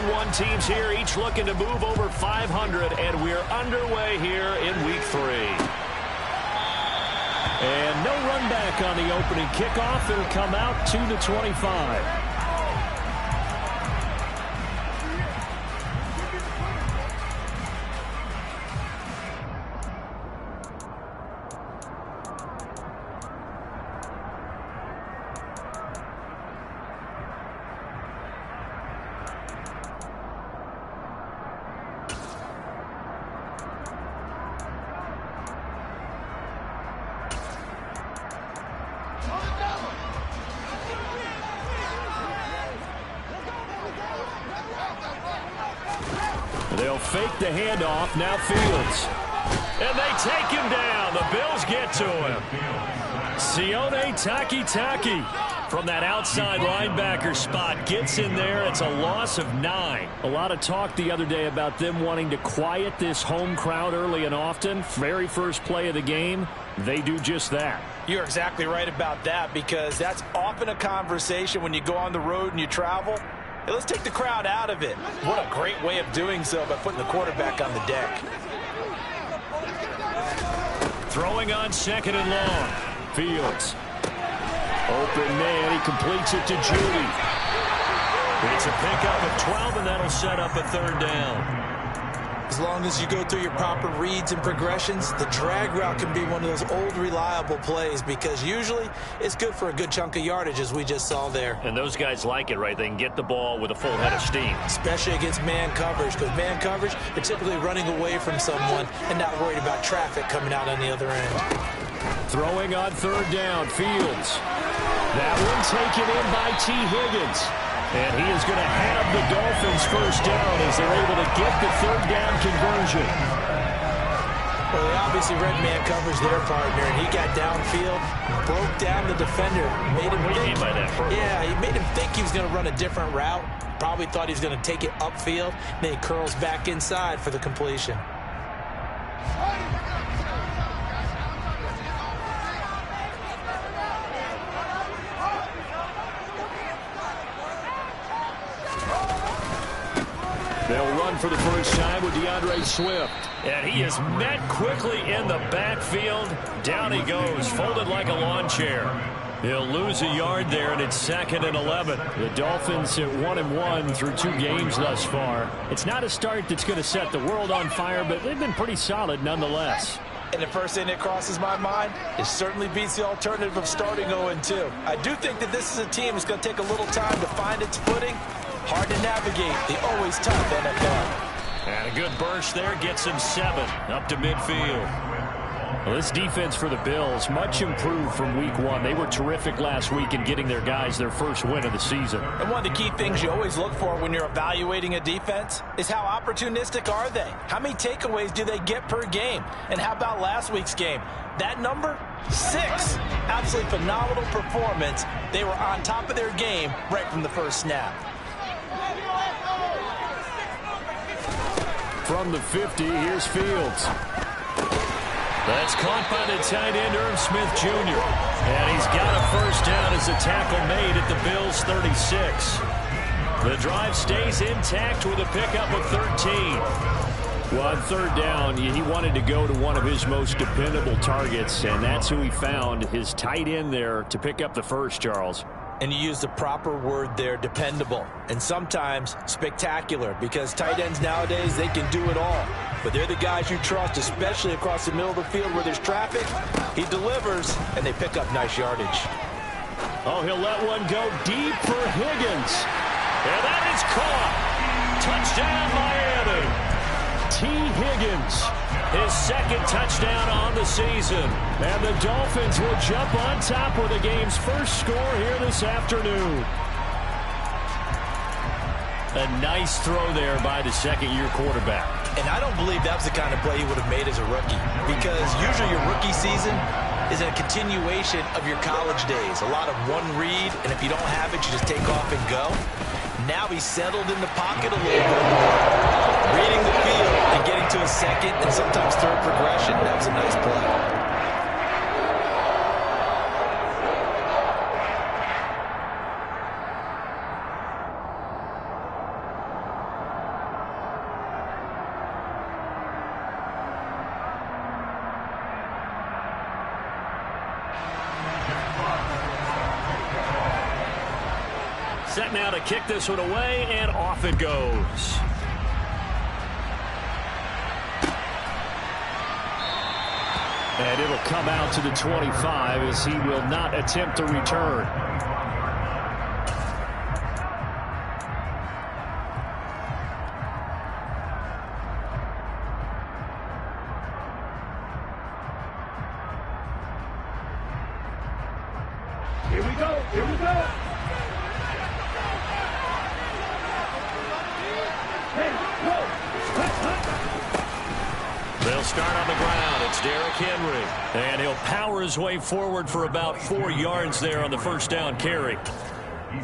1-1 teams here, each looking to move over 500, and we're underway here in Week 3. And no run back on the opening kickoff. It'll come out 2-25. They'll fake the handoff. Now Fields. And they take him down. The Bills get to him. Sione Takitaki from that outside linebacker spot gets in there. It's a loss of 9. A lot of talk the other day about them wanting to quiet this home crowd early and often. Very first play of the game, they do just that. You're exactly right about that, because that's often a conversation when you go on the road and you travel. Hey, let's take the crowd out of it. What a great way of doing so by putting the quarterback on the deck. Throwing on 2nd and long. Fields. Open man. He completes it to Judy. It's a pickup of 12, and that'll set up a 3rd down. As long as you go through your proper reads and progressions, the drag route can be one of those old reliable plays, because usually it's good for a good chunk of yardage, as we just saw there. And those guys like it, right? They can get the ball with a full head of steam. Especially against man coverage, because man coverage, they're typically running away from someone and not worried about traffic coming out on the other end. Throwing on 3rd down, Fields. That one taken in by T. Higgins. And he is going to have the Dolphins 1st down as they're able to get the 3rd down conversion. Well, they obviously read man coverage their partner, and he got downfield, broke down the defender, made him What do you mean by that? Yeah, he made him think he was going to run a different route. Probably thought he was going to take it upfield. Then he curls back inside for the completion. They'll run for the first time with DeAndre Swift. And he is met quickly in the backfield. Down he goes, folded like a lawn chair. He'll lose a yard there, and it's 2nd and 11. The Dolphins at 1-1 through 2 games thus far. It's not a start that's going to set the world on fire, but they've been pretty solid nonetheless. And the first thing that crosses my mind, it certainly beats the alternative of starting 0-2. I do think that this is a team that's going to take a little time to find its footing. Hard to navigate the always tough NFL. And a good burst there gets him 7 up to midfield. Well, this defense for the Bills, much improved from Week 1. They were terrific last week in getting their guys their first win of the season. And one of the key things you always look for when you're evaluating a defense is how opportunistic are they? How many takeaways do they get per game? And how about last week's game? That number? 6. Absolutely phenomenal performance. They were on top of their game right from the first snap. From the 50, here's Fields. That's caught by the tight end, Irv Smith Jr. And he's got a first down as a tackle made at the Bills' 36. The drive stays intact with a pickup of 13. Well, on 3rd down, he wanted to go to one of his most dependable targets, and that's who he found, his tight end there, to pick up the first, Charles. And you use the proper word there, dependable, and sometimes spectacular, because tight ends nowadays, they can do it all. But they're the guys you trust, especially across the middle of the field where there's traffic. He delivers, and they pick up nice yardage. Oh, he'll let one go deep for Higgins. And that is caught. Touchdown, Miami. T. Higgins, his 2nd touchdown on the season. And the Dolphins will jump on top with the game's first score here this afternoon. A nice throw there by the 2nd-year quarterback. And I don't believe that was the kind of play he would have made as a rookie, because usually your rookie season is a continuation of your college days. A lot of one read, and if you don't have it, you just take off and go. Now he's settled in the pocket a little bit more, reading the field and getting to a 2nd and sometimes 3rd progression. That was a nice play. Set now to kick this one away, and off it goes. And it'll come out to the 25 as he will not attempt to return. Here we go. Here we go. They'll start on the ground. It's Derrick Henry. And he'll power his way forward for about 4 yards there on the first down carry.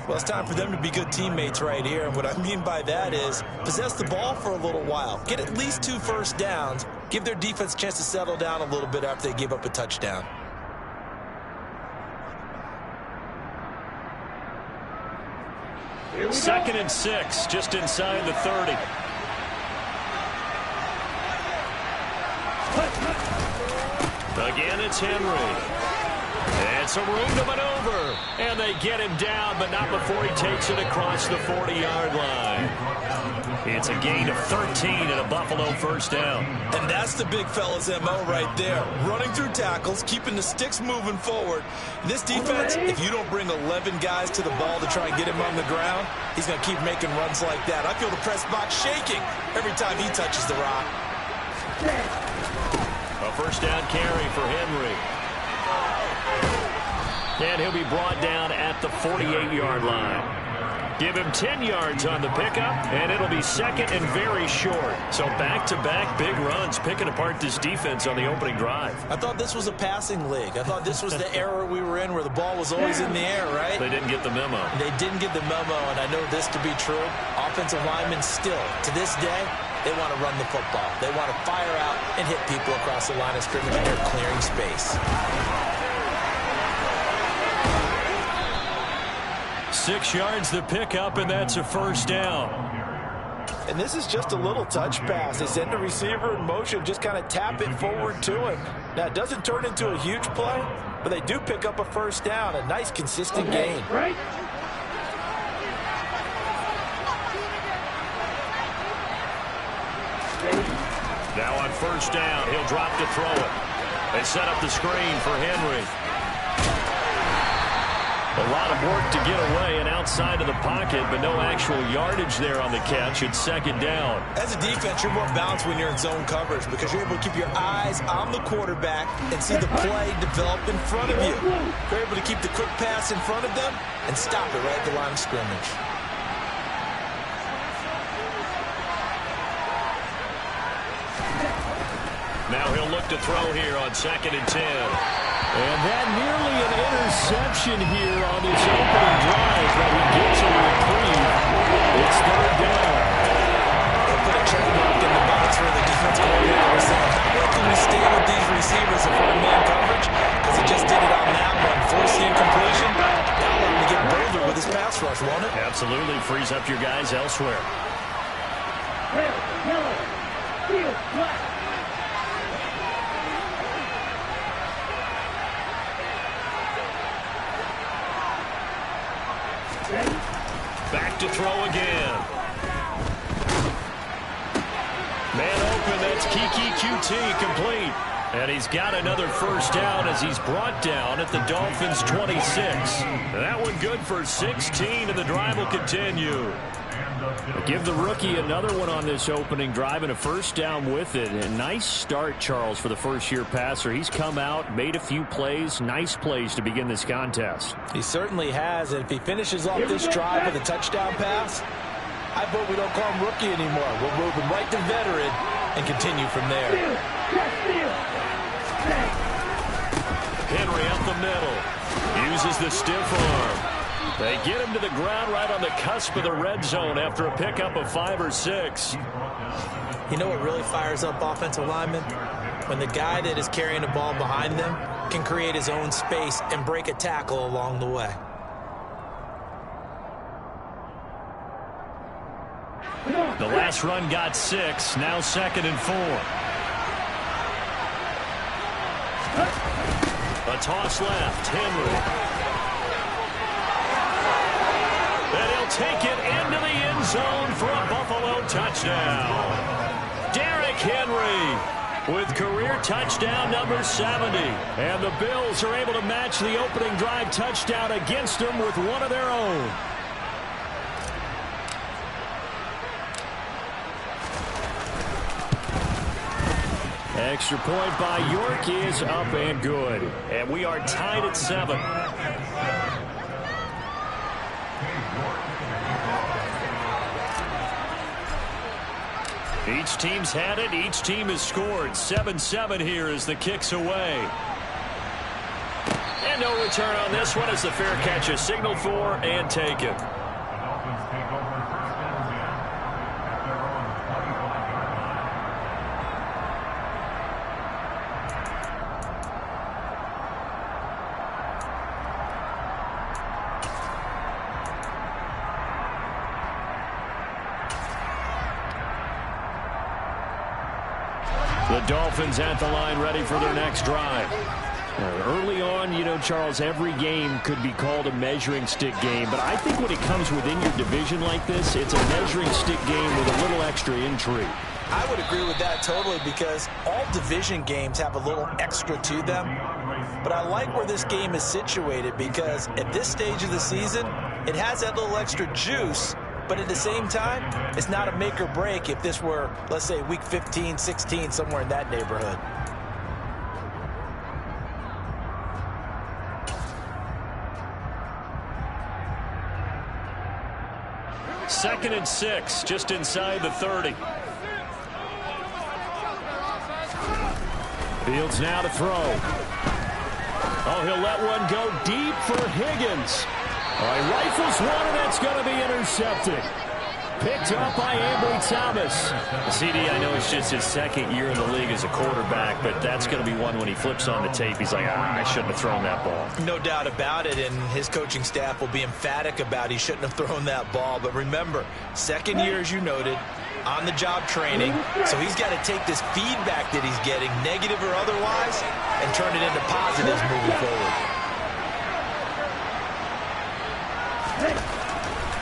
Well, it's time for them to be good teammates right here. And what I mean by that is possess the ball for a little while. Get at least 2 first downs. Give their defense a chance to settle down a little bit after they give up a touchdown. Second and 6, just inside the 30. Again, it's Henry. And some room to maneuver. And they get him down, but not before he takes it across the 40-yard line. It's a gain of 13 and a Buffalo first down. And that's the big fella's MO right there. Running through tackles, keeping the sticks moving forward. This defense, if you don't bring 11 guys to the ball to try and get him on the ground, he's going to keep making runs like that. I feel the press box shaking every time he touches the rock. A first down carry for Henry. And he'll be brought down at the 48-yard line. Give him 10 yards on the pickup, and it'll be second and very short. So back-to-back big runs, picking apart this defense on the opening drive. I thought this was a passing league. I thought this was the era we were in where the ball was always in the air, right? They didn't get the memo. They didn't get the memo, and I know this to be true. Offensive linemen still, to this day, they want to run the football. They want to fire out and hit people across the line of scrimmage, and they're clearing space. 6 yards the pickup, and that's a first down. And this is just a little touch pass. They send the receiver in motion, just kind of tap it forward to him. Now, it doesn't turn into a huge play, but they do pick up a first down, a nice, consistent gain. Right. Now on first down, he'll drop to throw it. They set up the screen for Henry. A lot of work to get away and outside of the pocket, but no actual yardage there on the catch. It's second down. As a defense, you're more balanced when you're in zone coverage because you're able to keep your eyes on the quarterback and see the play develop in front of you. You're able to keep the quick pass in front of them and stop it right at the line of scrimmage. Now he'll look to throw here on second and 10. And that nearly an interception here on this opening drive, but he gets a reprieve. It's third down. They'll put a check mark in the box where the defense coordinator was saying, how well can we stay with these receivers in front of man coverage? Because he just did it on that one. Forcing incompletion. That'll allow him to get bolder with his pass rush, won't it? Absolutely. Frees up your guys elsewhere. Red, yellow, field, black. Back to throw again. Man open, that's Kiki QT complete. And he's got another first down as he's brought down at the Dolphins' 26. That one good for 16, and the drive will continue. Give the rookie another one on this opening drive and a first down with it. A nice start, Charles, for the first-year passer. He's come out, made a few plays, nice plays to begin this contest. He certainly has, and if he finishes off this drive with a touchdown pass, I vote we don't call him rookie anymore. We'll move him right to veteran and continue from there. Henry up the middle. Uses the stiff arm. They get him to the ground right on the cusp of the red zone after a pickup of 5 or 6. You know what really fires up offensive linemen? When the guy that is carrying the ball behind them can create his own space and break a tackle along the way. The last run got 6, now second and 4. A toss left, Henry. And he'll take it into the end zone for a Buffalo touchdown. Derrick Henry with career touchdown number 70. And the Bills are able to match the opening drive touchdown against them with one of their own. Extra point by York is up and good. And we are tied at 7. Each team's had it. Each team has scored. 7-7 here as the kick's away. And no return on this one as the fair catch is signaled for and taken. The Dolphins at the line ready for their next drive. Early on, you know, Charles, every game could be called a measuring stick game. But I think when it comes within your division like this, it's a measuring stick game with a little extra intrigue. I would agree with that totally because all division games have a little extra to them. But I like where this game is situated because at this stage of the season, it has that little extra juice. But at the same time, it's not a make or break if this were, let's say, week 15, 16, somewhere in that neighborhood. Second and 6, just inside the 30. Fields now to throw. Oh, he'll let one go deep for Higgins. All right, rifles one, and that's going to be intercepted. Picked up by Ambry Thomas. CD, I know it's just his second year in the league as a quarterback, but that's going to be one when he flips on the tape. He's like, I shouldn't have thrown that ball. No doubt about it, and his coaching staff will be emphatic about he shouldn't have thrown that ball. But remember, second year, as you noted, on-the-job training, so he's got to take this feedback that he's getting, negative or otherwise, and turn it into positives moving forward.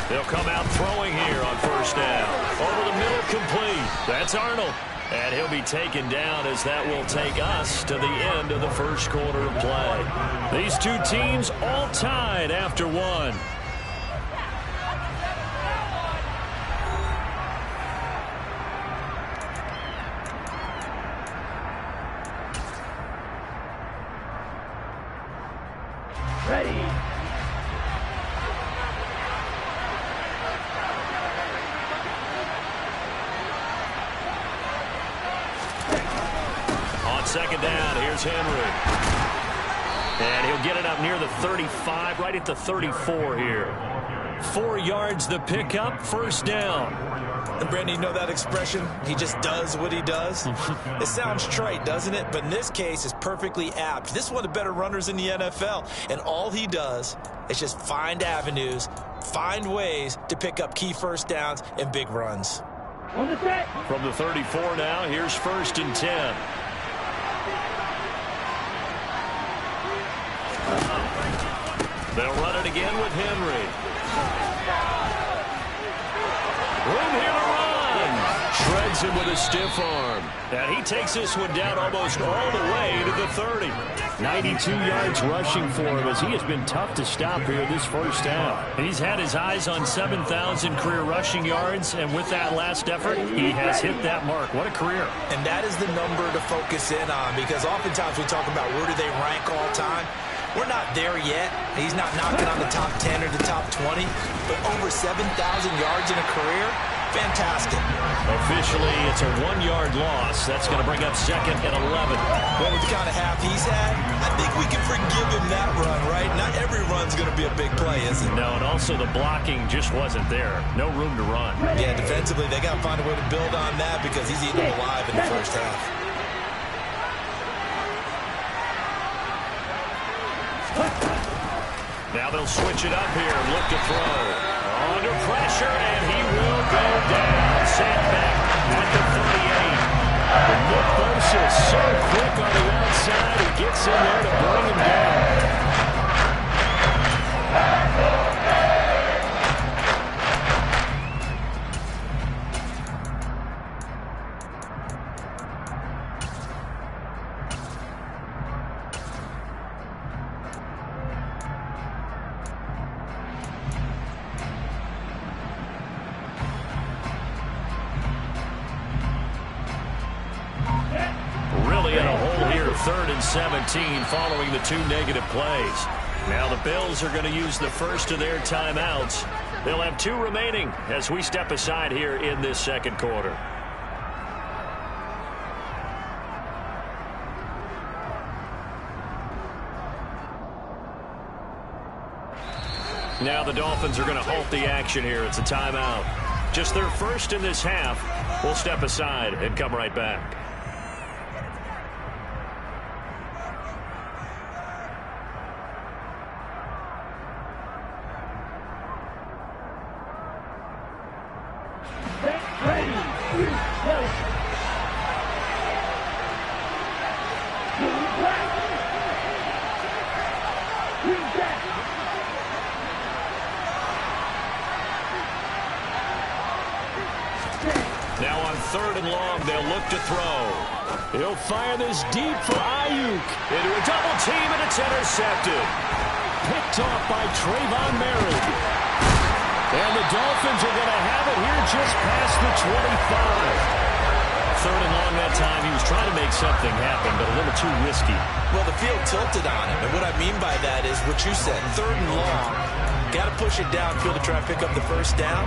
They'll come out throwing here on first down. Over the middle, complete. That's Arnold. And he'll be taken down as that will take us to the end of the first quarter of play. These two teams all tied after one. Ready. Second down, here's Henry. And he'll get it up near the 35, right at the 34 here. 4 yards the pickup, first down. And Brandon, you know that expression? He just does what he does? It sounds trite, doesn't it? But in this case, it's perfectly apt. This is one of the better runners in the NFL. And all he does is just find avenues, find ways to pick up key first downs and big runs. On the set. From the 34 now, here's first and 10. They'll run it again with Henry. Room here to run. Shreds him with a stiff arm. And he takes this one down almost all the way to the 30. 92 yards rushing for him as he has been tough to stop here this first half. He's had his eyes on 7,000 career rushing yards, and with that last effort, he has hit that mark. What a career. And that is the number to focus in on because oftentimes we talk about where do they rank all time. We're not there yet. He's not knocking on the top 10 or the top 20, but over 7,000 yards in a career, fantastic. Officially, it's a 1-yard loss. That's going to bring up second and 11. Well, with the kind of half he's had, I think we can forgive him that run, right? Not every run's going to be a big play, is it? No, and also the blocking just wasn't there. No room to run. Yeah, defensively, they got to find a way to build on that because he's eating them alive in the first half. Now they'll switch it up here and look to throw. Under pressure, and he will go down. Sent back at the 38. And Nick Bosa so quick on the outside. He gets in there to bring him down. here, 3rd and 17 following the 2 negative plays. Now the Bills are going to use the first of their timeouts. They'll have 2 remaining as we step aside here in this second quarter. Now the Dolphins are going to halt the action here. It's a timeout. Just their first in this half. We'll step aside and come right back. Now on 3rd and long, they'll look to throw. He'll fire this deep for Ayuk. Into a double team, and it's intercepted. Picked off by Trayvon Merritt. And the Dolphins are going to have it here just past the 25. 3rd and long that time. He was trying to make something happen, but a little too risky. Well, the field tilted on him, and what I mean by that is what you said. 3rd and long, got to push it downfield to try and pick up the first down.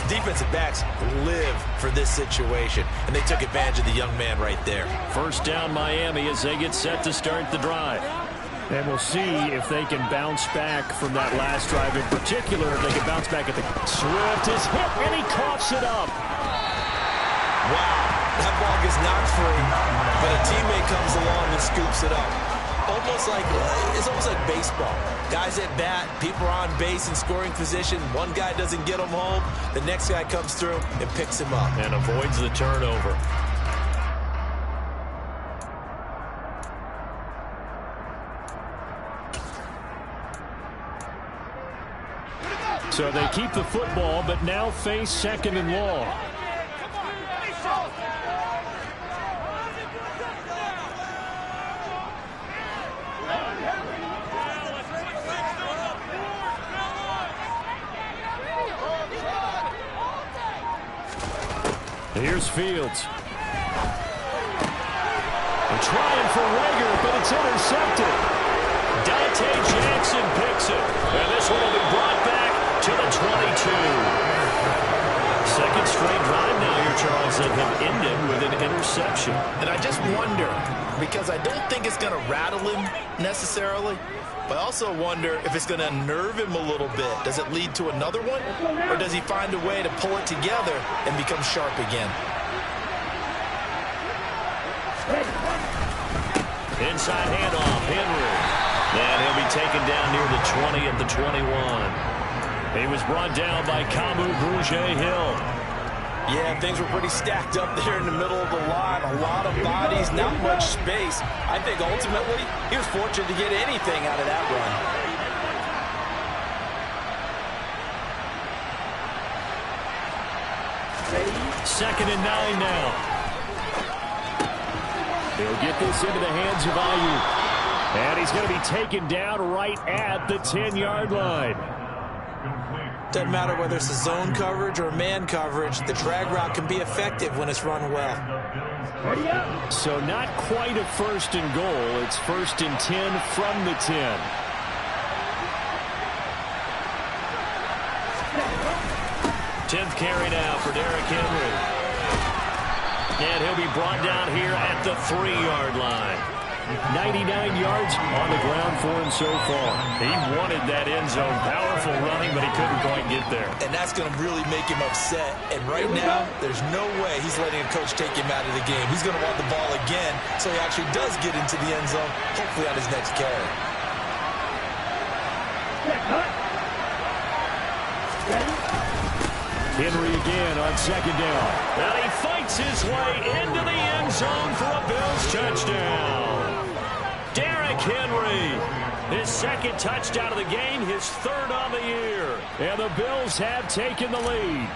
Defensive backs live for this situation, and they took advantage of the young man right there. First down Miami as they get set to start the drive. And we'll see if they can bounce back from that last drive in particular. If they can bounce back at the... Swift is hit, and he coughs it up. Wow, that ball gets knocked free, but a teammate comes along and scoops it up. It's almost like baseball. Guys at bat, people are on base in scoring position. One guy doesn't get him home. The next guy comes through and picks him up. And avoids the turnover. So they keep the football, but now face 2nd and long. Here's Fields. They're trying for Rager, but it's intercepted. Dante Jackson picks it. And this one will be brought back to the 22. Second straight drive now here, Charles, that have ended with an interception. And I just wonder, because I don't think it's going to rattle him necessarily, but I also wonder if it's going to unnerve him a little bit. Does it lead to another one? Or does he find a way to pull it together and become sharp again? Inside handoff, Henry. And he'll be taken down near the 20 at the 21. He was brought down by Kamu Grugier-Hill. Yeah, things were pretty stacked up there in the middle of the line. A lot of bodies, not much space. I think ultimately he was fortunate to get anything out of that run. 2nd and 9 now. He'll get this into the hands of Ayuk. And he's going to be taken down right at the 10-yard line. Doesn't matter whether it's a zone coverage or man coverage, the drag route can be effective when it's run well. So not quite a 1st and goal. It's 1st and 10 from the 10. Tenth carry now for Derrick Henry. And he'll be brought down here at the 3-yard line. 99 yards on the ground for him so far. He wanted that end zone. Powerful running, but he couldn't quite get there. And that's going to really make him upset. And right now, there's no way he's letting a coach take him out of the game. He's going to want the ball again, so he actually does get into the end zone, hopefully on his next carry. Henry again on 2nd down. And he fights his way into the end zone for a Bills touchdown. Derrick Henry, his 2nd touchdown of the game, his 3rd on the year. And the Bills have taken the lead.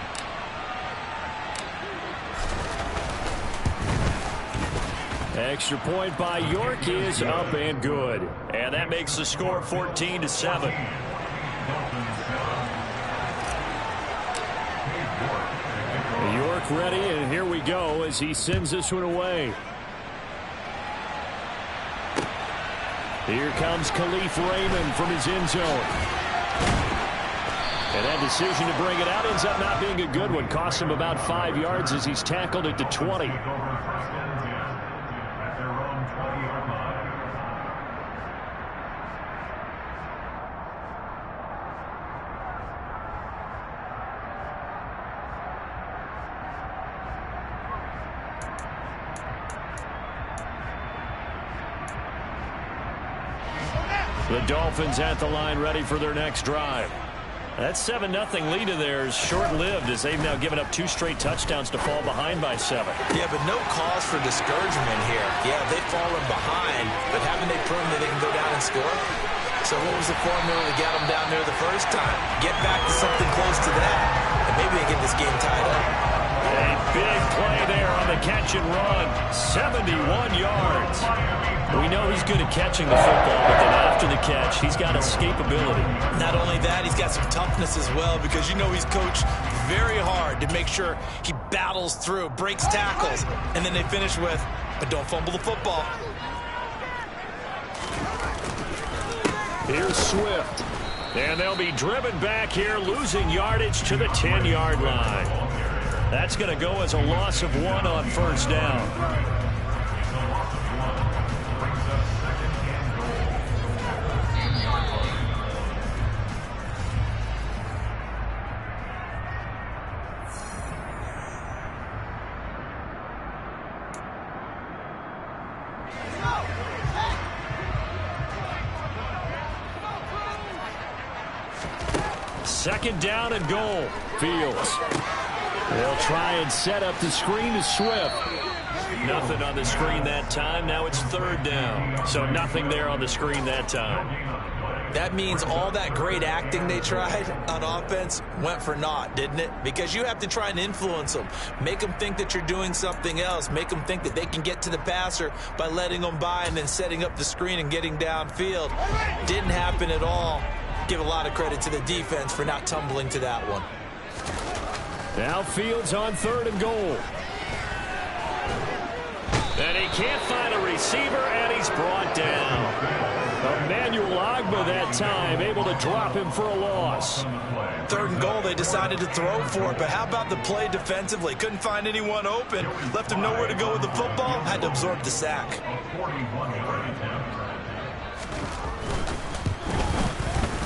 Extra point by York is up and good. And that makes the score 14-7. York ready, and here we go as he sends this one away. Here comes Khalif Raymond from his end zone. And that decision to bring it out ends up not being a good one. Costs him about 5 yards as he's tackled at the 20. The Dolphins at the line ready for their next drive. That 7-0 lead of theirs short-lived as they've now given up 2 straight touchdowns to fall behind by 7. Yeah, but no cause for discouragement here. Yeah, they've fallen behind, but haven't they proven that they can go down and score? So what was the formula to get them down there the first time? Get back to something close to that, and maybe they get this game tied up. A big play there on the catch and run. 71 yards. We know he's good at catching the football, but then after the catch, he's got escapability. Not only that, he's got some toughness as well, because you know he's coached very hard to make sure he battles through, breaks tackles, and then they finish with, but don't fumble the football. Here's Swift. And they'll be driven back here, losing yardage to the 10-yard line. That's going to go as a loss of 1 on first down. Second down and goal. Fields. They'll try and set up the screen to Swift. Nothing on the screen that time. Now it's third down. So nothing there on the screen that time. That means all that great acting they tried on offense went for naught, didn't it? Because you have to try and influence them. Make them think that you're doing something else. Make them think that they can get to the passer by letting them by and then setting up the screen and getting downfield. Didn't happen at all. Give a lot of credit to the defense for not tumbling to that one. Now Fields on third and goal. And he can't find a receiver, and he's brought down. Emmanuel Ogbah that time, able to drop him for a loss. Third and goal, they decided to throw for it, but how about the play defensively? Couldn't find anyone open, left him nowhere to go with the football, had to absorb the sack.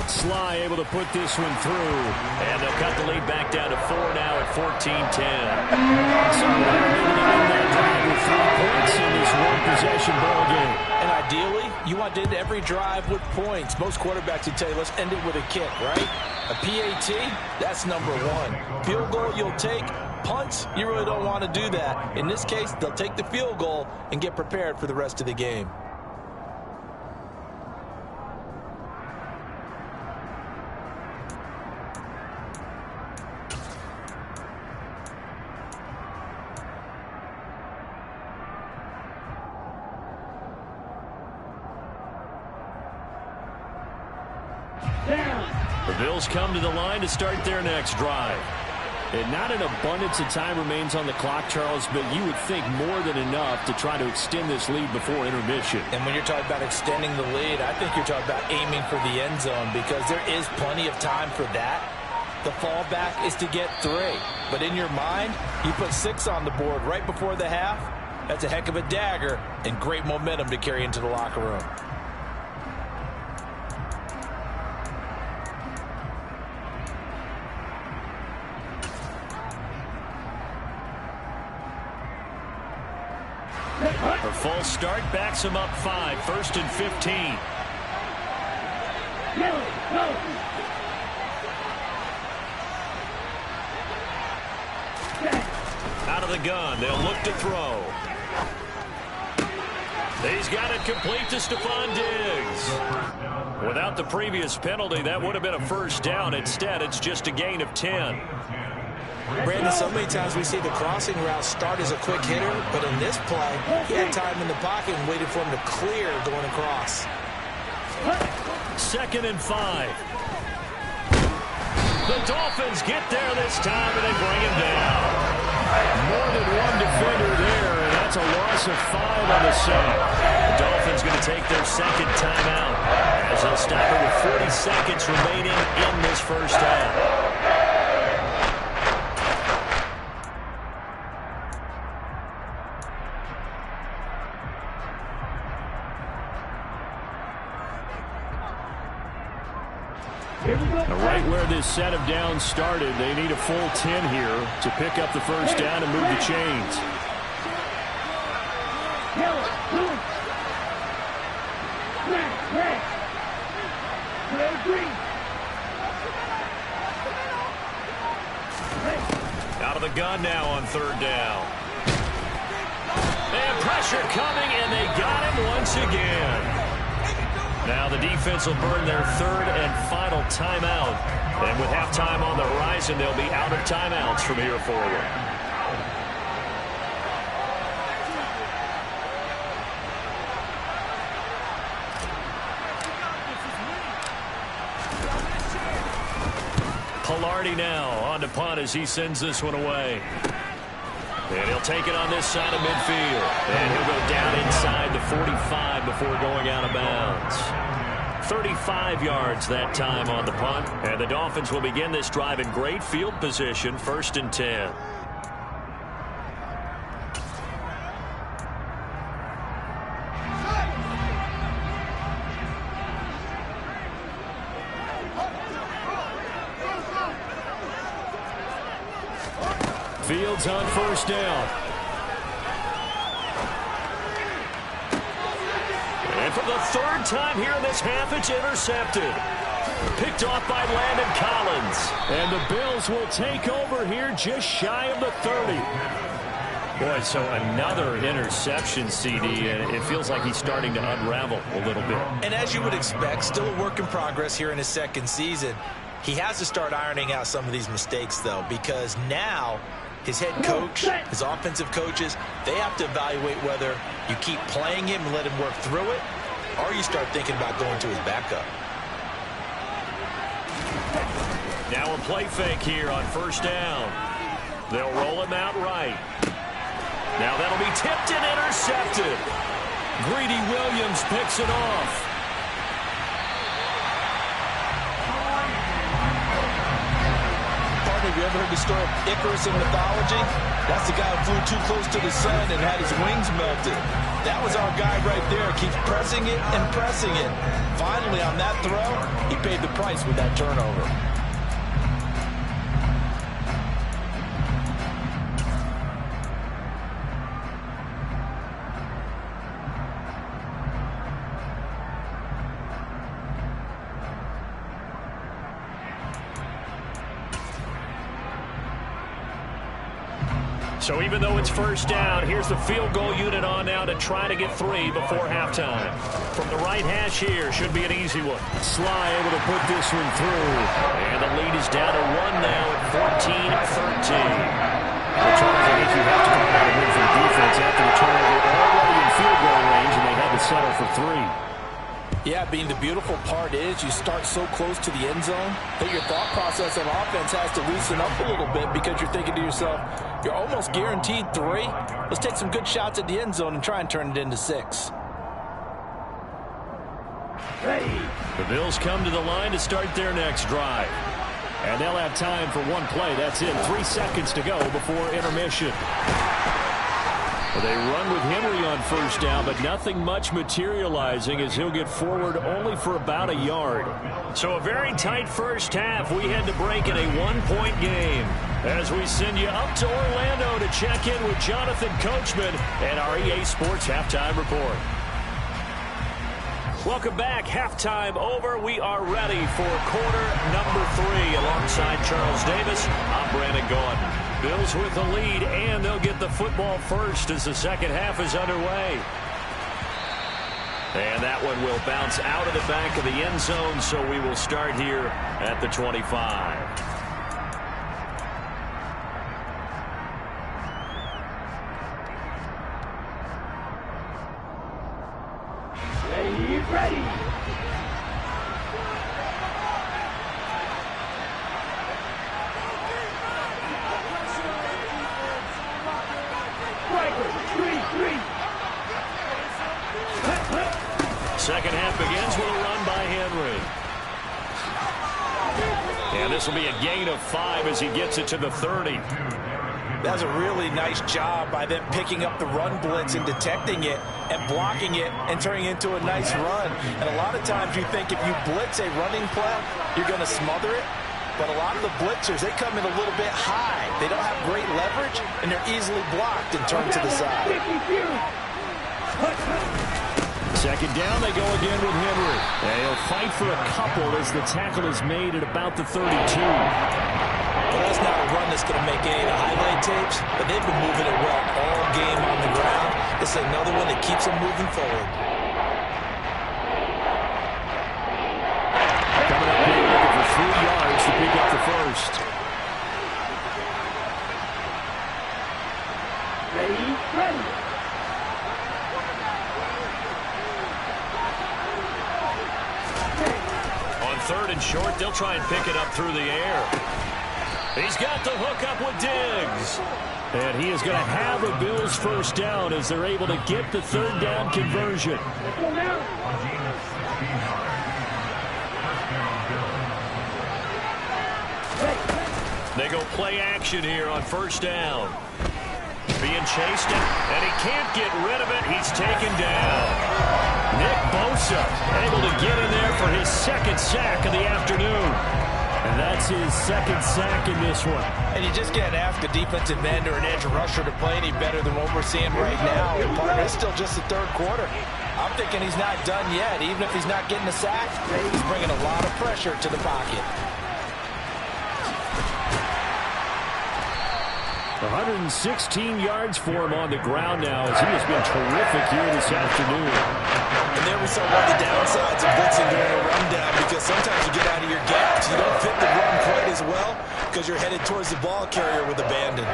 Sly able to put this one through, and they'll cut the lead back down to 4 now at 14-10. So they're able to end that drive with 3 points in this one-possession ball game. And ideally, you want to end every drive with points. Most quarterbacks would tell you, let's end it with a kick, right? A PAT, that's number 1. Field goal, you'll take. Punts, you really don't want to do that. In this case, they'll take the field goal and get prepared for the rest of the game. The Bills come to the line to start their next drive. And not an abundance of time remains on the clock, Charles, but you would think more than enough to try to extend this lead before intermission. And when you're talking about extending the lead, I think you're talking about aiming for the end zone, because there is plenty of time for that. The fallback is to get 3. But in your mind, you put 6 on the board right before the half. That's a heck of a dagger and great momentum to carry into the locker room. A false start backs him up 5, 1st and 15. Out of the gun, they'll look to throw. He's got it complete to Stephon Diggs. Without the previous penalty, that would have been a first down. Instead, it's just a gain of 10. Brandon, so many times we see the crossing route start as a quick hitter, but in this play, he had time in the pocket and waited for him to clear going across. 2nd and 5. The Dolphins get there this time and they bring him down. More than one defender there, and that's a loss of 5 on the sack. The Dolphins going to will take their second timeout as they'll stop it with 40 seconds remaining in this first half. Right where this set of downs started, they need a full 10 here to pick up the first down and move the chains. Out of the gun now on third down. And pressure coming, and they got him once again. Now the defense will burn their third and final timeout. And with halftime on the horizon, they'll be out of timeouts from here forward. Pilardi now on to punt as he sends this one away. And he'll take it on this side of midfield. And he'll go down inside the 45 before going out of bounds. 35 yards that time on the punt. And the Dolphins will begin this drive in great field position, 1st and 10. Fields on first down. And for the third time here in this half, it's intercepted. Picked off by Landon Collins. And the Bills will take over here just shy of the 30. Boy, so another interception, CD, and it feels like he's starting to unravel a little bit. And as you would expect, still a work in progress here in his second season. He has to start ironing out some of these mistakes, though, because now his head coach, his offensive coaches, they have to evaluate whether you keep playing him and let him work through it, or you start thinking about going to his backup. Now a play fake here on first down. They'll roll him out right. Now that'll be tipped and intercepted. Greedy Williams picks it off. Have you ever heard the story of Icarus in mythology? That's the guy who flew too close to the sun and had his wings melted. That was our guy right there. Keeps pressing it and pressing it. Finally, on that throw, he paid the price with that turnover. So even though it's first down, here's the field goal unit on now to try to get 3 before halftime. From the right hash here, should be an easy one. Sly able to put this one through. And the lead is down to 1 now at 14-13. The Chargers, I think you have to come out and win for the defense after the turnover already in field goal range, and they had to settle for 3. Yeah, Bean, the beautiful part is you start so close to the end zone that your thought process of offense has to loosen up a little bit because you're thinking to yourself, you're almost guaranteed 3. Let's take some good shots at the end zone and try and turn it into 6. Ready. The Bills come to the line to start their next drive. And they'll have time for one play. That's it. 3 seconds to go before intermission. They run with Henry on first down, but nothing much materializing as he'll get forward only for about a yard. So a very tight first half. We had to break in a 1-point game as we send you up to Orlando to check in with Jonathan Coachman and our EA Sports Halftime Report. Welcome back. Halftime over. We are ready for quarter number 3 alongside Charles Davis. I'm Brandon Gordon. Bills with the lead, and they'll get the football first as the second half is underway. And that one will bounce out of the back of the end zone, so we will start here at the 25. Ready. Second half begins with a run by Henry. And this will be a gain of 5 as he gets it to the 30. That's a really nice job by them picking up the run blitz and detecting it and blocking it and turning it into a nice run. And a lot of times you think if you blitz a running play, you're going to smother it. But a lot of the blitzers, they come in a little bit high. They don't have great leverage, and they're easily blocked and turned to the side. Second down, they go again with Henry. They'll fight for a couple as the tackle is made at about the 32. Well, that's not a run that's going to make any of the highlight tapes, but they've been moving it well all game on the ground. It's another one that keeps them moving forward. Coming up here looking for 3 yards to pick up the first. Ready. On 3rd and short, they'll try and pick it up through the air. He's got the hook up with Diggs. And he is going to have a Bills first down as they're able to get the 3rd down conversion. They go play action here on 1st down. Being chased, and he can't get rid of it. He's taken down. Nick Bosa able to get in there for his 2nd sack of the afternoon. And that's his 2nd sack in this one. And you just can't ask a defensive end or an edge rusher to play any better than what we're seeing right now. And partner, it's still just the 3rd quarter. I'm thinking he's not done yet. Even if he's not getting a sack, he's bringing a lot of pressure to the pocket. 116 yards for him on the ground now as he has been terrific here this afternoon. And there we saw one of the downsides of blitzing during a rundown, because sometimes you get out of your gaps. You don't fit the run quite as well because you're headed towards the ball carrier with abandon.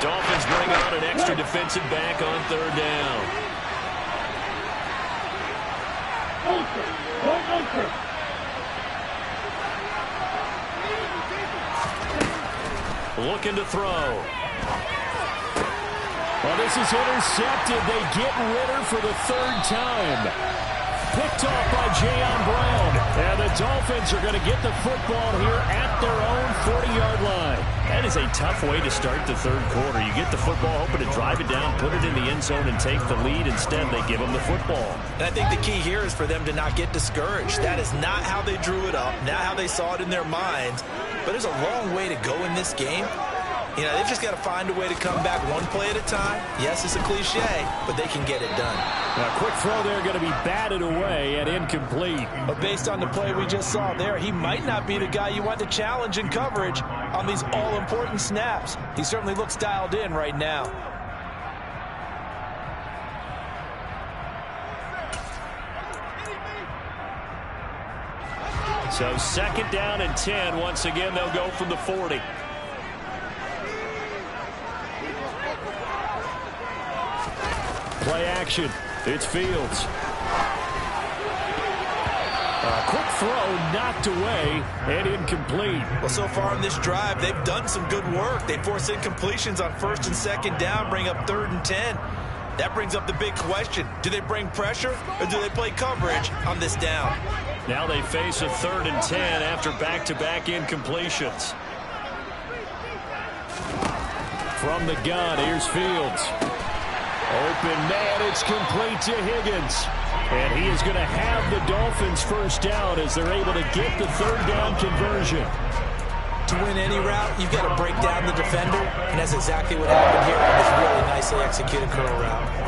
Dolphins bring on an extra defensive back on 3rd down. Looking to throw. Well, this is intercepted. They get Ritter for the 3rd time. Picked off by Jayon Brown. And the Dolphins are going to get the football here at their own 40-yard line. That is a tough way to start the 3rd quarter. You get the football, hoping to drive it down, put it in the end zone, and take the lead. Instead, they give them the football. And I think the key here is for them to not get discouraged. That is not how they drew it up, not how they saw it in their minds. But there's a long way to go in this game. You know, they've just got to find a way to come back one play at a time. Yes, it's a cliche, but they can get it done. A quick throw there going to be batted away and incomplete. But based on the play we just saw there, he might not be the guy you want to challenge in coverage on these all-important snaps. He certainly looks dialed in right now. So 2nd down and 10. Once again, they'll go from the 40. Play action. It's Fields. A quick throw knocked away and incomplete. Well, so far in this drive, they've done some good work. They force incompletions on 1st and 2nd down, bring up 3rd and 10. That brings up the big question. Do they bring pressure or do they play coverage on this down? Now they face a 3rd and 10 after back-to-back incompletions. From the gun, here's Fields. Open man, it's complete to Higgins. And he is going to have the Dolphins first down as they're able to get the 3rd down conversion. To win any route, you've got to break down the defender, and that's exactly what happened here on this really nicely executed curl route.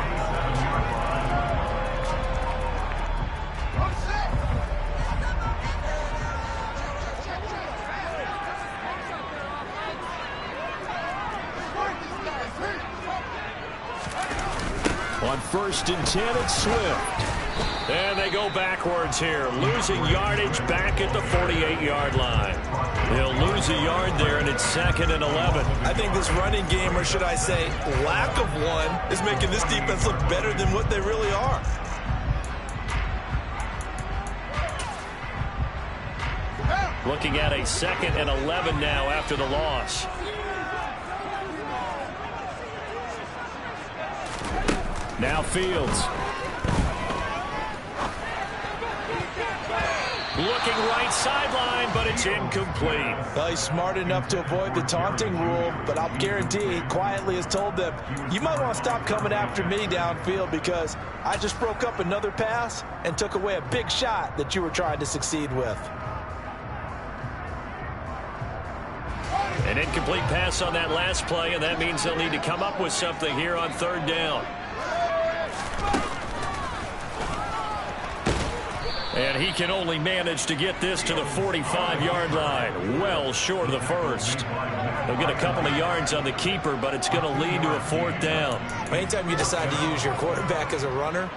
On 1st and 10, it's Swift. And they go backwards here, losing yardage back at the 48-yard line. They'll lose a yard there, and it's 2nd and 11. I think this running game, or should I say lack of one, is making this defense look better than what they really are. Looking at a 2nd and 11 now after the loss. Now Fields. Looking right sideline, but it's incomplete. Well, he's smart enough to avoid the taunting rule, but I'll guarantee he quietly has told them, you might want to stop coming after me downfield because I just broke up another pass and took away a big shot that you were trying to succeed with. An incomplete pass on that last play, and that means they'll need to come up with something here on third down. And he can only manage to get this to the 45-yard line, well short of the first. They'll get a couple of yards on the keeper, but it's going to lead to a fourth down. Anytime you decide to use your quarterback as a runner,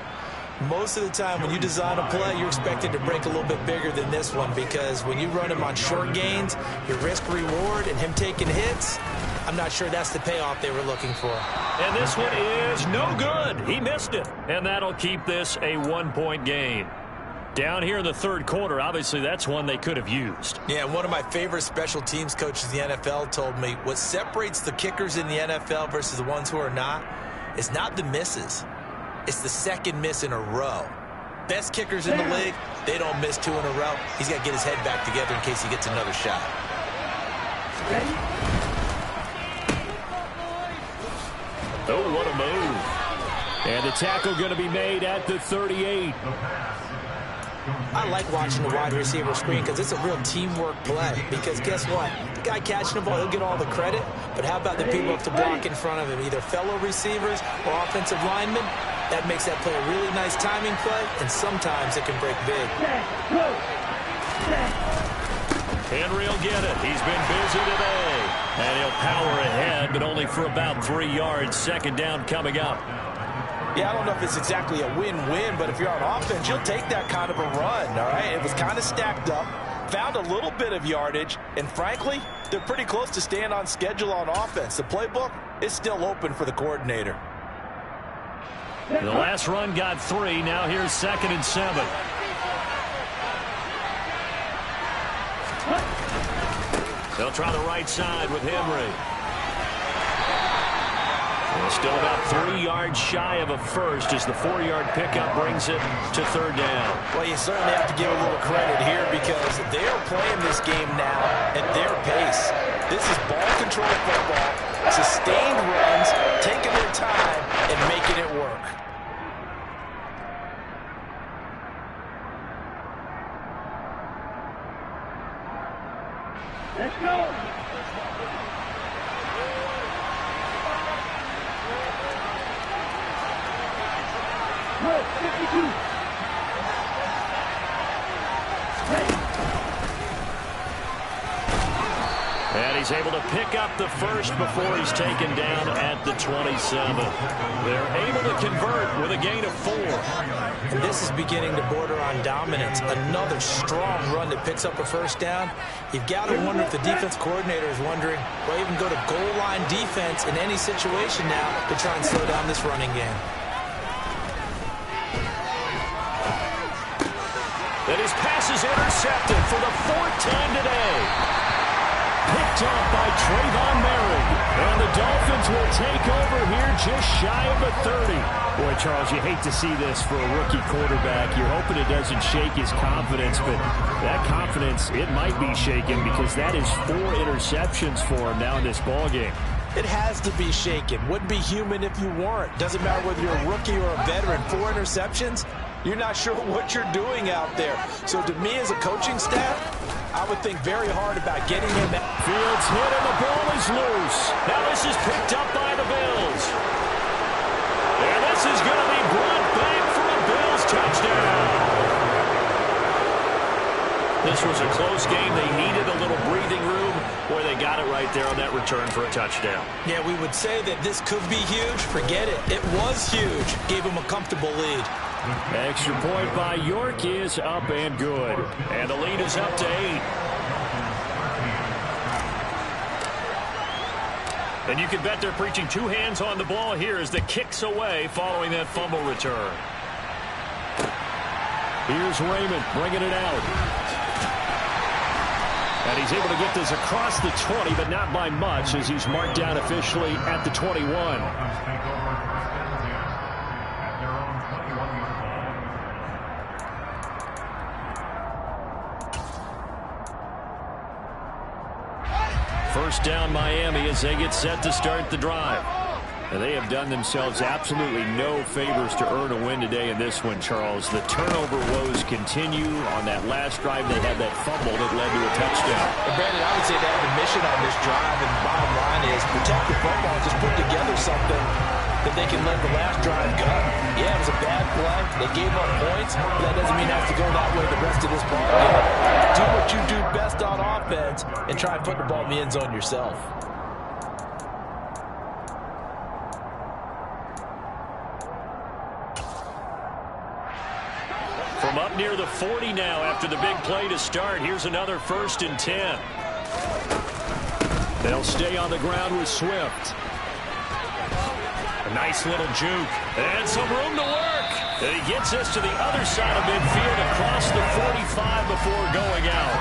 most of the time when you design a play, you're expected to break a little bit bigger than this one because when you run him on short gains, your risk-reward and him taking hits, I'm not sure that's the payoff they were looking for. And this one is no good. He missed it. And that'll keep this a one-point game. Down here in the third quarter, obviously that's one they could have used. Yeah, one of my favorite special teams coaches in the NFL told me what separates the kickers in the NFL versus the ones who are not is not the misses. It's the second miss in a row. Best kickers in the league, they don't miss two in a row. He's got to get his head back together in case he gets another shot. Oh, what a move. And the tackle going to be made at the 38. I like watching the wide receiver screen because it's a real teamwork play. Because guess what? The guy catching the ball, he'll get all the credit. But how about the people up to block in front of him, either fellow receivers or offensive linemen? That makes that play a really nice timing play, and sometimes it can break big. Henry will get it. He's been busy today. And he'll power ahead, but only for about 3 yards. Second down coming up. Yeah, I don't know if it's exactly a win-win, but if you're on offense, you'll take that kind of a run, all right? It was kind of stacked up, found a little bit of yardage, and frankly, they're pretty close to staying on schedule on offense. The playbook is still open for the coordinator. The last run got 3. Now here's 2nd and 7. They'll try the right side with Henry. Still about 3 yards shy of a first as the 4-yard pickup brings it to third down. Well, you certainly have to give a little credit here because they're playing this game now at their pace. This is ball control football, sustained runs, taking their time and making it work. Let's go. And he's able to pick up the first before he's taken down at the 27. They're able to convert with a gain of 4. And this is beginning to border on dominance. Another strong run that picks up a first down. You've got to wonder if the defense coordinator is wondering, why even go to goal line defense in any situation now to try and slow down this running game. And his pass is intercepted for the 4th time today. Picked up by Trayvon Merrick. And the Dolphins will take over here just shy of a 30. Boy, Charles, you hate to see this for a rookie quarterback. You're hoping it doesn't shake his confidence, but that confidence, it might be shaken because that is 4 interceptions for him now in this ballgame. It has to be shaken. Wouldn't be human if you weren't. Doesn't matter whether you're a rookie or a veteran. 4 interceptions, you're not sure what you're doing out there. So to me as a coaching staff, I would think very hard about getting him out. Fields hit and the ball is loose. Now this is picked up by the Bills. And this is going to be brought back for a Bills touchdown. This was a close game. They needed a little breathing room. Boy, they got it right there on that return for a touchdown. Yeah, we would say that this could be huge. Forget it. It was huge. Gave him a comfortable lead. Extra point by York is up and good. And the lead is up to 8. And you can bet they're preaching 2 hands on the ball here as the kick's away following that fumble return. Here's Raymond bringing it out. And he's able to get this across the 20, but not by much as he's marked down officially at the 21. First down Miami as they get set to start the drive. And they have done themselves absolutely no favors to earn a win today in this one, Charles. The turnover woes continue. On that last drive, they had that fumble that led to a touchdown. And Brandon, I would say they have a mission on this drive, and the bottom line is protect the football, just put together something that they can let the last drive go. Yeah, it was a bad play. They gave up points, but that doesn't mean it has to go that way the rest of this ball game. Do what you do best on offense and try and put the ball in the end zone yourself. From up near the 40 now after the big play to start. Here's another 1st and 10. They'll stay on the ground with Swift. A nice little juke. And some room to work. And he gets us to the other side of midfield across the 45 before going out.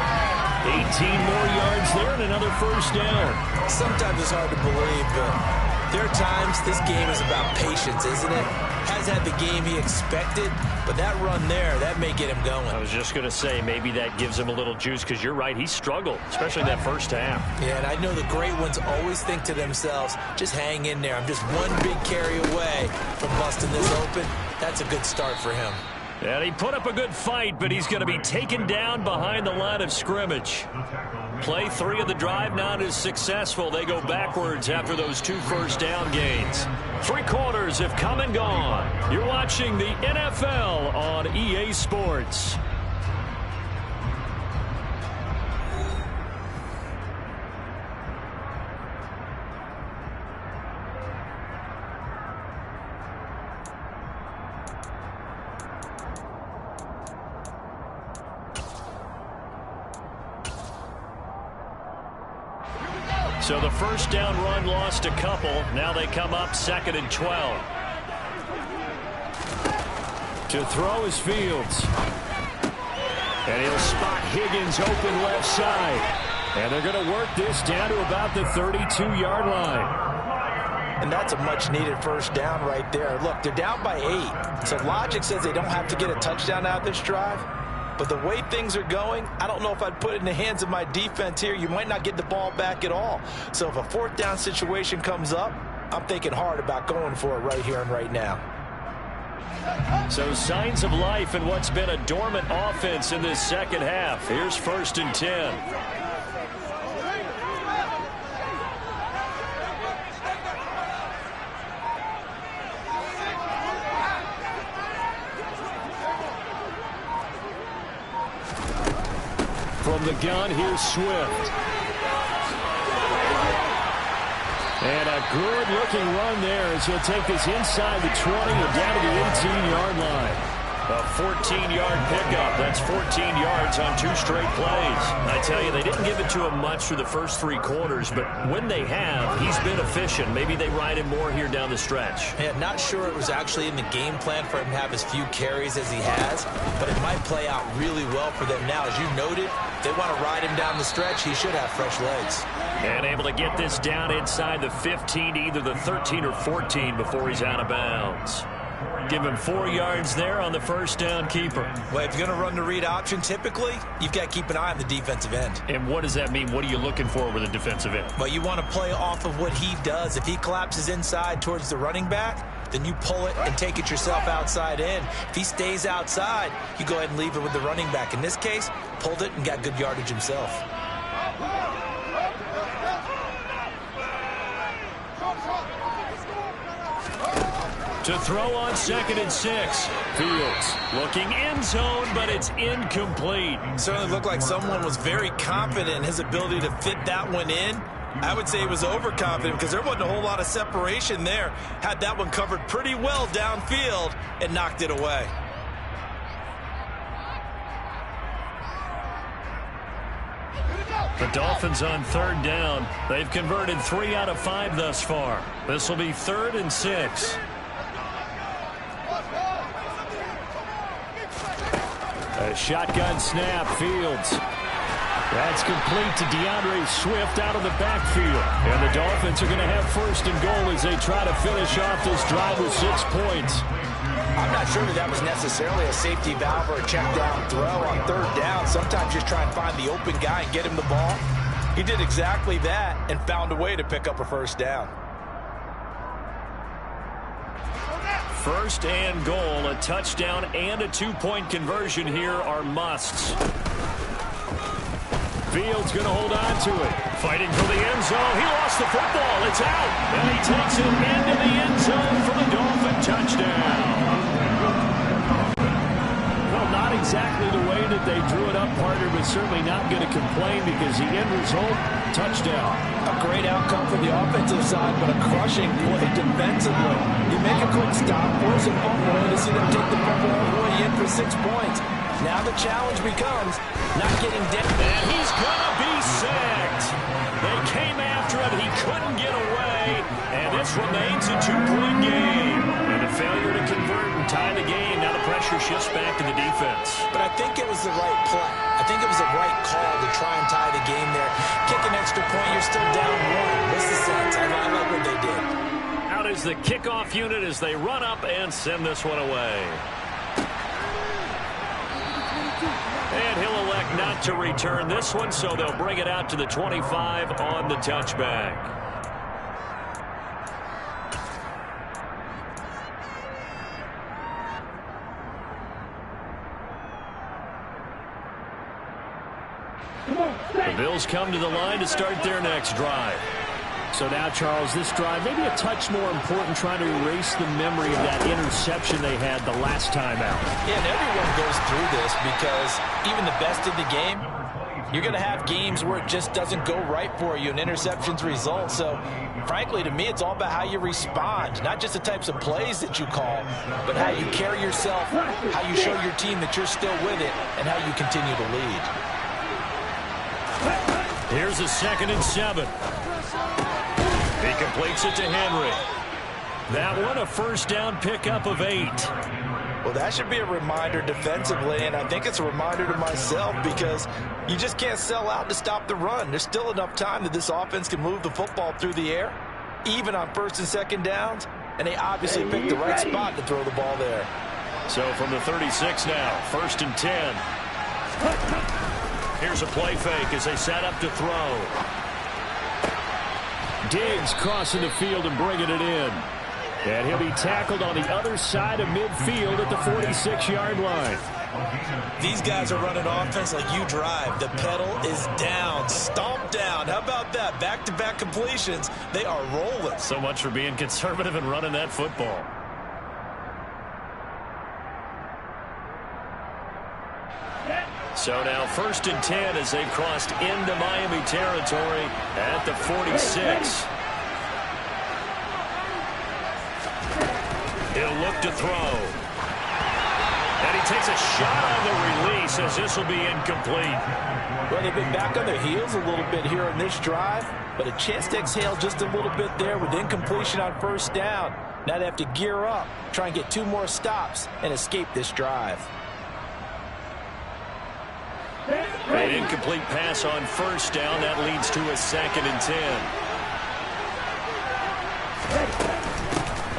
18 more yards there and another 1st down. Sometimes it's hard to believe, but there are times this game is about patience, isn't it? Has had the game he expected, but that run there, that may get him going. I was just going to say, maybe that gives him a little juice, because you're right, he struggled, especially that first half. Yeah, and I know the great ones always think to themselves, just hang in there. I'm just one big carry away from busting this open. That's a good start for him. And he put up a good fight, but he's going to be taken down behind the line of scrimmage. Play 3 of the drive not as successful. They go backwards after those 2 first down gains. 3 quarters have come and gone. You're watching the NFL on EA Sports. So the first down run lost a couple. Now they come up 2nd and 12. To throw is Fields. And he'll spot Higgins open left side. And they're going to work this down to about the 32-yard line. And that's a much-needed first down right there. Look, they're down by 8. So logic says they don't have to get a touchdown out of this drive. But the way things are going, I don't know if I'd put it in the hands of my defense here. You might not get the ball back at all. So if a 4th down situation comes up, I'm thinking hard about going for it right here and right now. So signs of life in what's been a dormant offense in this second half. Here's 1st and 10. From the gun, here's Swift. And a good-looking run there as he'll take this inside the 20 and down to the 18-yard line. A 14-yard pickup. That's 14 yards on 2 straight plays. I tell you, they didn't give it to him much for the first 3 quarters, but when they have, he's been efficient. Maybe they ride him more here down the stretch. Yeah, not sure it was actually in the game plan for him to have as few carries as he has, but it might play out really well for them now. As you noted, if they want to ride him down the stretch, he should have fresh legs. And able to get this down inside the 15 to either the 13 or 14 before he's out of bounds. Give him 4 yards there on the first down keeper. Well, if you're going to run the read option, typically, you've got to keep an eye on the defensive end. And what does that mean? What are you looking for with a defensive end? Well, you want to play off of what he does. If he collapses inside towards the running back, then you pull it and take it yourself outside in. If he stays outside, you go ahead and leave it with the running back. In this case, pulled it and got good yardage himself. To throw on 2nd and 6. Fields looking end zone, but it's incomplete. Certainly looked like someone was very confident in his ability to fit that one in. I would say he was overconfident because there wasn't a whole lot of separation there. Had that one covered pretty well downfield and knocked it away. The Dolphins on 3rd down. They've converted 3 out of 5 thus far. This will be 3rd and 6. A shotgun snap, Fields. That's complete to DeAndre Swift out of the backfield. And the Dolphins are going to have 1st and goal as they try to finish off this drive with 6 points. I'm not sure that was necessarily a safety valve or a check down throw on 3rd down. Sometimes just try and find the open guy and get him the ball. He did exactly that and found a way to pick up a first down. First and goal, a touchdown and a two-point conversion here are musts. Fields going to hold on to it. Fighting for the end zone. He lost the football. It's out. And he takes it into the end zone for the Dolphin touchdown. Well, not exactly the way that they drew it up, partner, but certainly not going to complain because the end result, touchdown. A great outcome for the offensive side, but a crushing play defensively. You make a quick stop, force a fumble, and to see them take the fumble all the way in for 6 points. Now the challenge becomes not getting down. And he's going to be sacked. They came after him. He couldn't get away. And this remains a two-point game. And a failure to convert and tie the game. Now the pressure shifts back to the defense. But I think it was the right play. I think it was the right call to try and tie the game there. Kick an extra point, you're still down one. What's the sense? I like what they did. Out is the kickoff unit as they run up and send this one away. And he'll elect not to return this one, so they'll bring it out to the 25 on the touchback. The Bills come to the line to start their next drive. So now, Charles, this drive maybe a touch more important, trying to erase the memory of that interception they had the last time out. Yeah, and everyone goes through this because even the best in the game, you're going to have games where it just doesn't go right for you and interceptions result. So, frankly, to me, it's all about how you respond, not just the types of plays that you call, but how you carry yourself, how you show your team that you're still with it, and how you continue to lead. Here's a 2nd and 7. He completes it to Henry. That one, a first down pickup of 8. Well, that should be a reminder defensively, and I think it's a reminder to myself because you just can't sell out to stop the run. There's still enough time that this offense can move the football through the air, even on 1st and 2nd downs, and they obviously picked the right spot to throw the ball there. So from the 36 now, 1st and 10. Here's a play fake as they set up to throw. Diggs crossing the field and bringing it in. And he'll be tackled on the other side of midfield at the 46-yard line. These guys are running offense like you drive. The pedal is down, stomp down. How about that? Back-to-back completions. They are rolling. So much for being conservative and running that football. So now 1st and 10 as they've crossed into Miami territory at the 46. He'll look to throw. And he takes a shot on the release as this will be incomplete. Well, they've been back on their heels a little bit here on this drive, but a chance to exhale just a little bit there with incompletion on 1st down. Now they have to gear up, try and get 2 more stops, and escape this drive. An incomplete pass on 1st down. That leads to a 2nd and 10.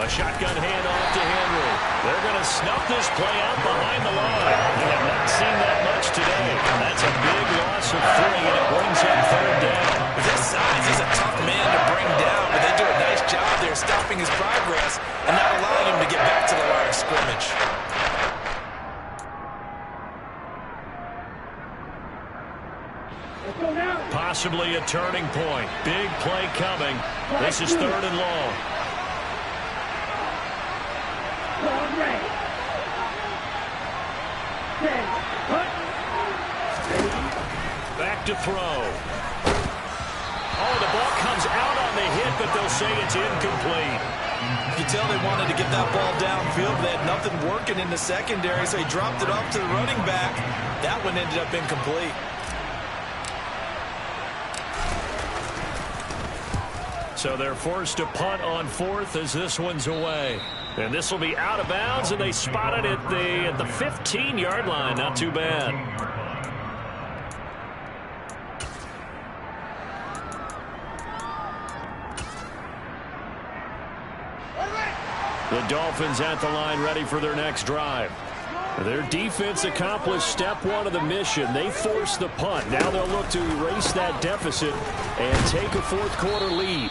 A shotgun handoff to Henry. They're going to snuff this play out behind the line. We have not seen that much today. That's a big loss of 3, and it brings up 3rd down. With his size, he's a tough man to bring down, but they do a nice job there stopping his progress and not allowing him to get back to the line of scrimmage. Possibly a turning point. Big play coming. This is 3rd and long. Back to throw. Oh, the ball comes out on the hit, but they'll say it's incomplete. You can tell they wanted to get that ball downfield. They had nothing working in the secondary, so he dropped it off to the running back. That one ended up incomplete. So they're forced to punt on 4th as this one's away. And this will be out of bounds, and they spot it at the 15-yard line. Not too bad. The Dolphins at the line ready for their next drive. Their defense accomplished step one of the mission. They forced the punt. Now they'll look to erase that deficit and take a fourth-quarter lead.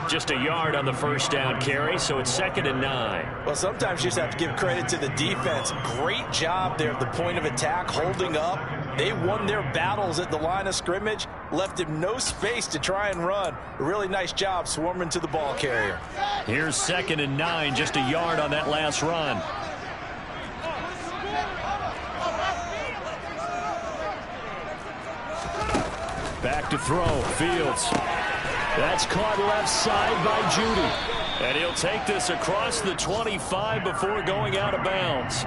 Just a yard on the first down carry, so it's 2nd and 9. Well, sometimes you just have to give credit to the defense. Great job there at the point of attack, holding up. They won their battles at the line of scrimmage, left him no space to try and run. A really nice job swarming to the ball carrier. Here's 2nd and 9, just a yard on that last run. Back to throw, Fields. That's caught left side by Judy. And he'll take this across the 25 before going out of bounds.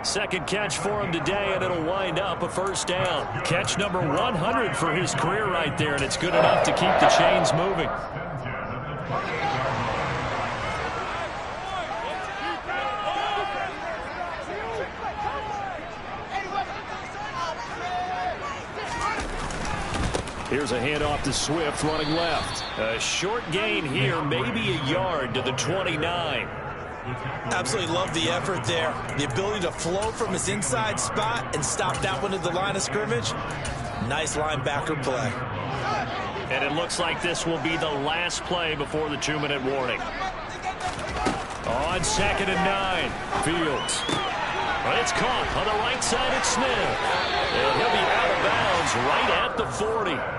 Second catch for him today, and it'll wind up a first down. Catch number 100 for his career right there, and it's good enough to keep the chains moving. Here's a handoff to Swift running left. A short gain here, maybe a yard to the 29. Absolutely love the effort there. The ability to flow from his inside spot and stop that one at the line of scrimmage. Nice linebacker play. And it looks like this will be the last play before the 2-minute warning. On 2nd and 9, Fields. But it's caught on the right side at Smith. And he'll be out of bounds right at the 40.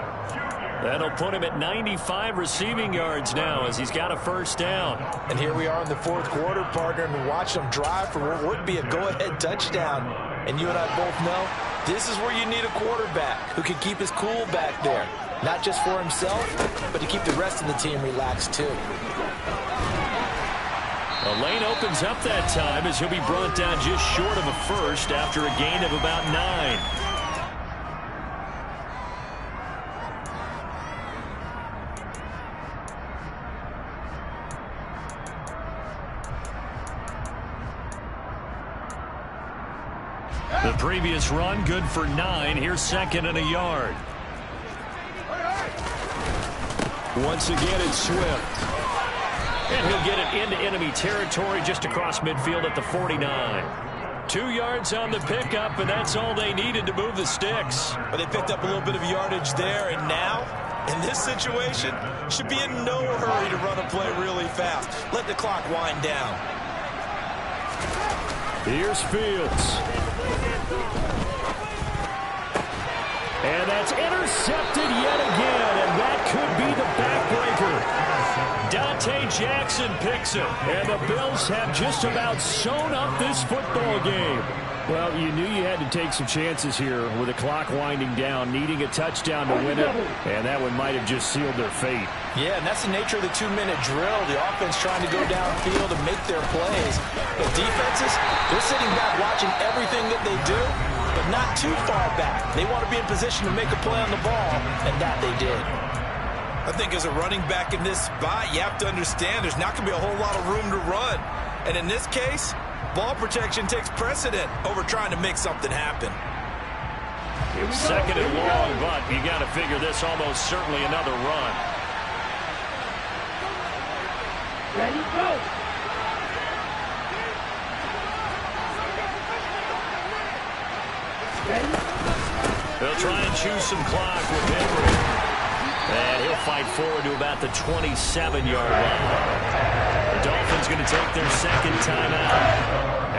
That'll put him at 95 receiving yards now as he's got a first down. And here we are in the fourth quarter, partner, and watch them drive for what would be a go-ahead touchdown. And you and I both know this is where you need a quarterback who can keep his cool back there. Not just for himself, but to keep the rest of the team relaxed too. A lane opens up that time as he'll be brought down just short of a first after a gain of about 9. The previous run good for 9. Here's 2nd and a yard. Once again, it's Swift. And he'll get it into enemy territory just across midfield at the 49. 2 yards on the pickup, and that's all they needed to move the sticks. But they picked up a little bit of yardage there, and now, in this situation, should be in no hurry to run a play really fast. Let the clock wind down. Here's Fields. And that's intercepted yet again, and that could be the backbreaker. Dante Jackson picks it, and the Bills have just about sewn up this football game. Well, you knew you had to take some chances here with the clock winding down, needing a touchdown to win it, and that one might have just sealed their fate. Yeah, and that's the nature of the 2-minute drill. The offense trying to go downfield and make their plays. But defenses, they're sitting back watching everything that they do, but not too far back. They want to be in position to make a play on the ball, and that they did. I think as a running back in this spot, you have to understand there's not going to be a whole lot of room to run. And in this case, ball protection takes precedent over trying to make something happen. 2nd and long, but you got to figure this almost certainly another run. Ready, go! Ready? They'll try and choose some clock with Henry. And he'll fight forward to about the 27-yard line. The Dolphins going to take their second timeout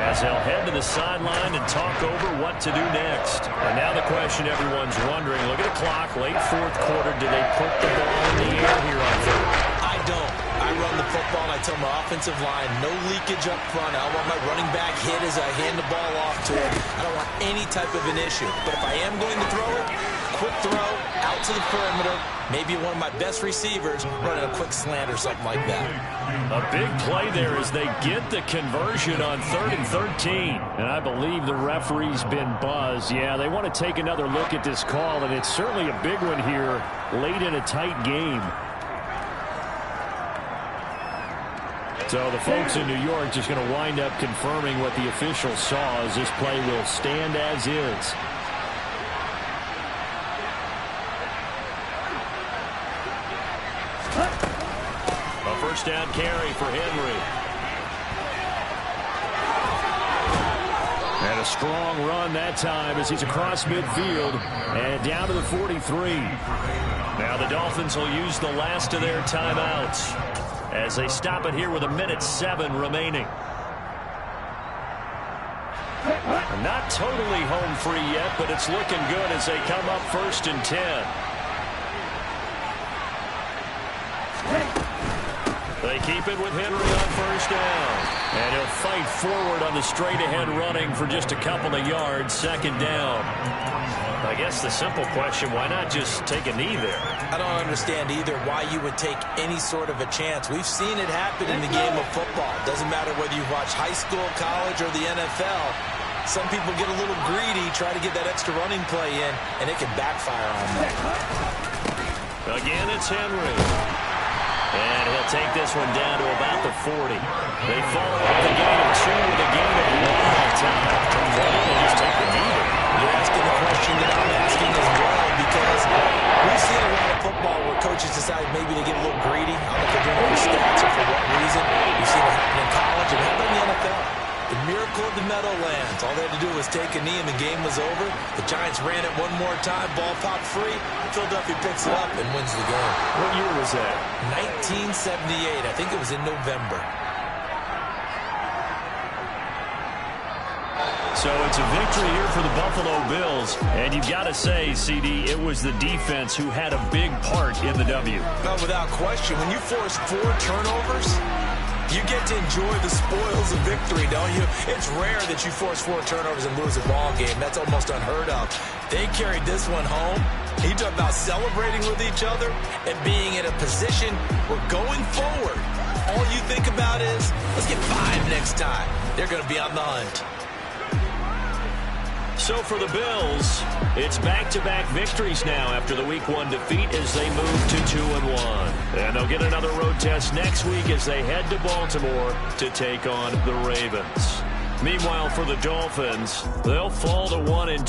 as they'll head to the sideline and talk over what to do next. And now the question everyone's wondering, look at the clock, late fourth quarter, do they put the ball in the air here on third? I don't. I run the football and I tell my offensive line, no leakage up front. I don't want my running back hit as I hand the ball off to him. I don't want any type of an issue. But if I am going to throw it, quick throw, out to the perimeter, maybe one of my best receivers running a quick slant or something like that. A big play there as they get the conversion on 3rd and 13. And I believe the referee's been buzzed. Yeah, they want to take another look at this call, and it's certainly a big one here late in a tight game. So the folks in New York just going to wind up confirming what the officials saw as this play will stand as is. A first down carry for Henry. And a strong run that time as he's across midfield and down to the 43. Now the Dolphins will use the last of their timeouts as they stop it here with 1:07 remaining. Not totally home free yet, but it's looking good as they come up 1st and 10. They keep it with Henry on 1st down. And he'll fight forward on the straight-ahead running for just a couple of yards, 2nd down. I guess the simple question, why not just take a knee there? I don't understand either why you would take any sort of a chance. We've seen it happen in the game of football. Doesn't matter whether you watch high school, college, or the NFL. Some people get a little greedy, try to get that extra running play in, and it can backfire on them. Again, it's Henry. And he'll take this one down to about the 40. They follow up the gain of 2 with a gain of 1 that time. Just take the knee. You're asking the question that I'm asking as well, because we've seen a lot of football where coaches decide maybe they get a little greedy. I don't know if they're doing it for stats or for what reason. We've seen it happen in college and happen in the NFL. The miracle of the Meadowlands. All they had to do was take a knee and the game was over. The Giants ran it one more time. Ball popped free. Philadelphia picks it up and wins the game. What year was that? 1978. I think it was in November. So it's a victory here for the Buffalo Bills. And you've got to say, CD, it was the defense who had a big part in the W. No, without question. When you force 4 turnovers, you get to enjoy the spoils of victory, don't you? It's rare that you force 4 turnovers and lose a ball game. That's almost unheard of. They carried this one home. You talk about celebrating with each other and being in a position where going forward, all you think about is, let's get 5 next time. They're going to be on the hunt. So for the Bills, it's back-to-back victories now after the Week 1 defeat as they move to 2-1. And they'll get another road test next week as they head to Baltimore to take on the Ravens. Meanwhile, for the Dolphins, they'll fall to 1-2.